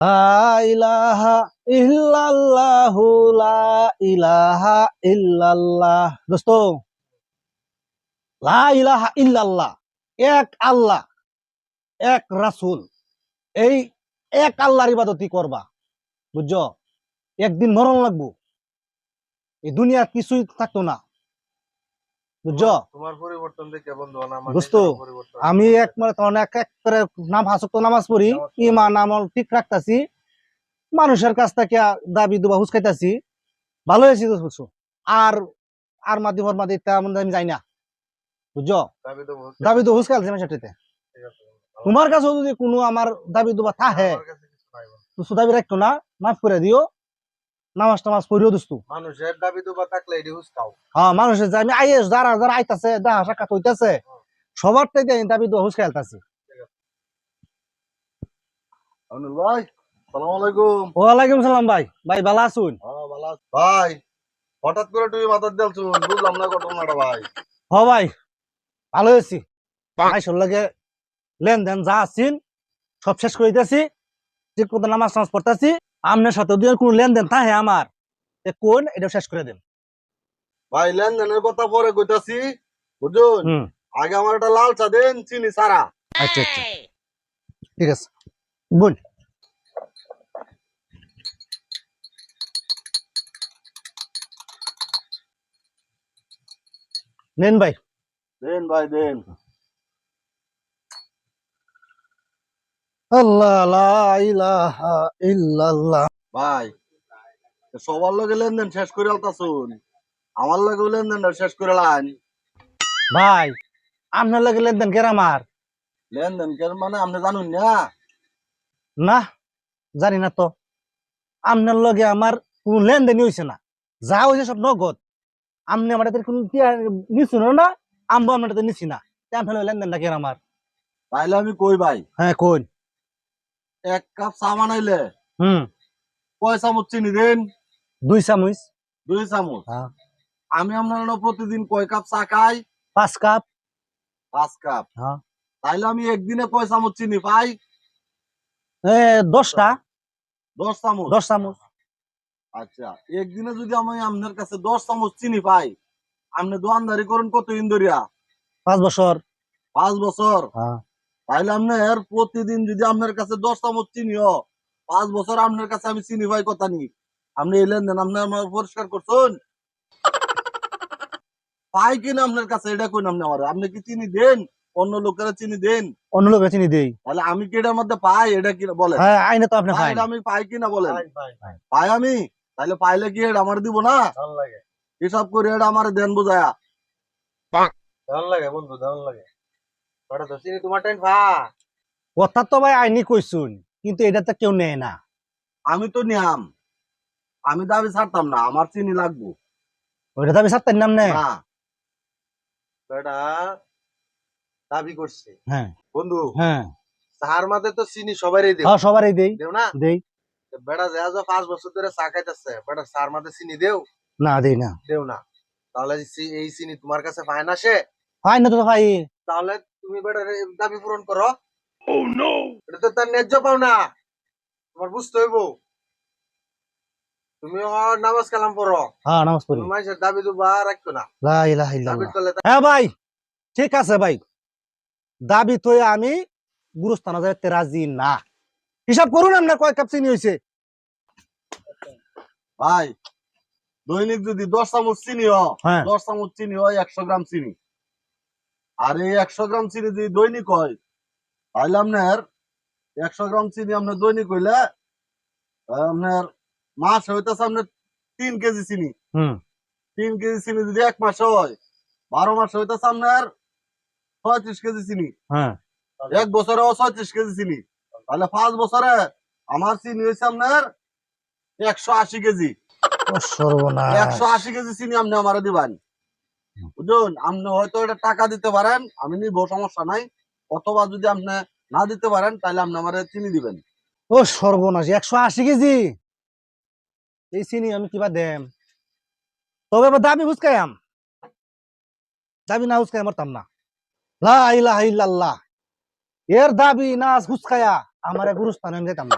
লা ইলাহা ইল্লাল্লাহু লা ইলাহা ইল্লাল্লাহ। দোস্ত, লা ইলাহা ইল্লাল্লাহ, এক আল্লাহ, এক রাসূল, এই এক আল্লাহর ইবাদতই করবা, বুঝছো? একদিন মরণ লাগবো, এই দুনিয়া কিছুই থাকতো না, বুঝছো? তোমার পরিবর্তন দেখে বন্ধু আমার দোস্ত, আমি এক করে নামাজ পড়ি, ইমান আমল ঠিক রাখতাছি, মানুষের কাছ থেকে দাবি দুবা হুসকাইতাছি, ভালো হয়েছি বুঝছো। আর আর মাদি ফরমাদি আমি যাই না, বুঝছো? দাবি তো হুসকাইছে আমার সাথে। তোমার কাছে যদি কোনো আমার দাবি দুবা থাকে, তো দাবি রাখতো না, মাফ করে দিও, নামাজ টামাজ পড়িও দোস্ত। মানুষের দাবি দুবা থাকলে এটি হুসকাও। হ্যাঁ, মানুষের যে আমি আইএস যারা যারা আইতাছে দেখা সাক্ষাৎ হইতাছে, সবার থেকে দাবি দুবা হুসকাইতাছি। আনুল ভাই, সালাম আলাইকুম। ওয়ালাইকুম সালাম ভাই। ভাই ভালো আছুন? ভালো আছি ভাই। হঠাৎ করে তুমি মাথা দিলছুন, বুঝলাম না ঘটনাটা ভাই। হ ভাই, ভালো হয়েছি। মাইশোর লাগে লেনদেন যা আছেন সব শেষ করে দিতেছি, ঠিক মতো নামাজ টামাজ পড়তেছি। আপনার সাথে যদি কোনো লেনদেন থাকে আমার, কোন এটা শেষ করে দেন ভাই। লেনদেনের কথা পরে কইতাছি, বুঝুন। আগে আমার একটা লাল চা দেন, চিনি সারা। আচ্ছা আচ্ছা, ঠিক আছে, বল। নেন ভাই। দেন ভাই দেন। আল্লাহ লা ইলাহা ইল্লাল্লাহ। ভাই, সবার লগে লেনদেন শেষ করে আলতাছুন, আমার লগে লেনদেন শেষ করে লান। ভাই, আপনার লাগে লেনদেন কেন আমার? লেনদেন কেন মানে আপনি জানুন না? না, জানি না তো। আপনার লগে আমার কোন লেনদেনই হয়েছে না, যা হয়েছে সব নগদ। আপনি আমার কোনো নিচ্ছিল না, আমবো আপনার নিচ্ছি না, আপনার লেনদেনটা কেন আমার? তাইলে আমি কই ভাই, হ্যাঁ কোন। এক কাপ চা বানাইলে হুম, কয় চামচ চিনি দেন? 2 চামচ। 2 চামচ। হ্যাঁ। আমি আপনার প্রতিদিন কয় কাপ চা খাই? 5 কাপ। 5 কাপ। হ্যাঁ। তাইলে আমি একদিনে কয় চামচ চিনি পাই? 10টা। 10 চামচ। 10 চামচ। আচ্ছা, একদিনে যদি আমি আপনার কাছে 10 চামচ চিনি পাই, আপনি দোয়ানদারি করেন কতদিন ধরিয়া? 5 বছর। 5 বছর। হ্যাঁ। তাইলে আপনার প্রতিদিন যদি আপনার কাছে 10 চামচ চিনিও, 5 বছর আপনার কাছে আমি চিনি পাই কথা নি। আপনি এই লেনদেন আপনি আমার পরিষ্কার করছেন? পাই কিনা আপনার কাছে এটা কই আপনি আমার? আপনি কি চিনি দেন? অন্য লোকেরা চিনি দেন? অন্য লোকের চিনি দেই। তাহলে আমি কি এটার মধ্যে পাই? এটা কি বলেন? হ্যাঁ, আইনে তো আপনি ভাই, পাইন। এটা আমি পাই কিনা বলেন? পাই আমি? তাহলে পাইলে কি এটা আমার দিব না? হিসাব করে এটা আমার দেন বুঝায়া। দারুণ লাগে বন্ধু, দারুণ লাগে। ওটা তো চিনি তোমার টাইম ভা। কথা তো ভাই আইনি কইছুন, কিন্তু এটা তো কেউ নেয় না। আমি তো নিয়াম, আমি দাবি ছাড়তাম না, আমার চিনি লাগবো। ওইটা তো আমি সারতেন নাম নেই। না, বেটা দাবি করছে হ্যাঁ বন্ধু। হ্যাঁ চার মাঝে তো চিনি সবারই দেও, হ্যাঁ, সবারই দেই। দেও না? দেই বেটা যা যা 5 বছর ধরে চা খাইতেছে, বেটা চার মাঝে চিনি দেও, না? দেই না। দেও না? তাহলে এই চিনি তোমার কাছে ফাইন আসে, ফাইন না তো ভাই। তাহলে তুমি বেটা দাবি পূরণ করো। এটা তো তার ন্যায্য পাও না, তোমার বুঝতে হইব। তুমি নামাজ কালাম পড়ো, হ্যাঁ, নামাজ পড়ি। তুমি মানুষের দাবি দুবা রাখতো না। লা ইলাহা দাবি ইল্লাল্লাহ। করলে হ্যাঁ ভাই, ঠিক আছে ভাই, দাবি তো আমি গুরুস্থানে যাইতে রাজি না। হিসাব করুন আপনার কয় কাপ চিনি হয়েছে। ভাই, দৈনিক যদি 10 চামচ চিনি হয়, হ্যাঁ। 10 চামচ চিনি হয় 100 গ্রাম চিনি। আর এই 100 গ্রাম চিনি যদি দৈনিক হয়, তাহলে আপনার 100 গ্রাম চিনি আপনার দৈনিক হইলে আপনার মাস হইতেছে আপনার 3 কেজি চিনি। হুম। 3 কেজি চিনি যদি 1 মাস হয়, 12 মাস হইতেছে আপনার 36 কেজি চিনি। হ্যাঁ। 1 বছরে 36 কেজি চিনি। তাহলে 5 বছরে আমার চিনি হয়েছে আপনার 180 কেজি। ও সর্বনাশ। 180 কেজি চিনি আপনি আমার দিবেন, বুঝুন। আপনি হয়তো এটা টাকা দিতে পারেন, আমি নিব, সমস্যা নাই। অথবা যদি আপনি না দিতে পারেন, তাহলে আপনি আমার চিনি দিবেন। ও সর্বনাশ, 180 কেজি এই চিনি আমি কিবা দেম? তবে এবার দাবি হুসকায়াম, দাবি না হুসকায় মরতাম না। লা ইলাহা ইল্লাল্লাহ, এর দাবি না হুসকায়া আমার গুরুস্থানে আমি যেতাম না।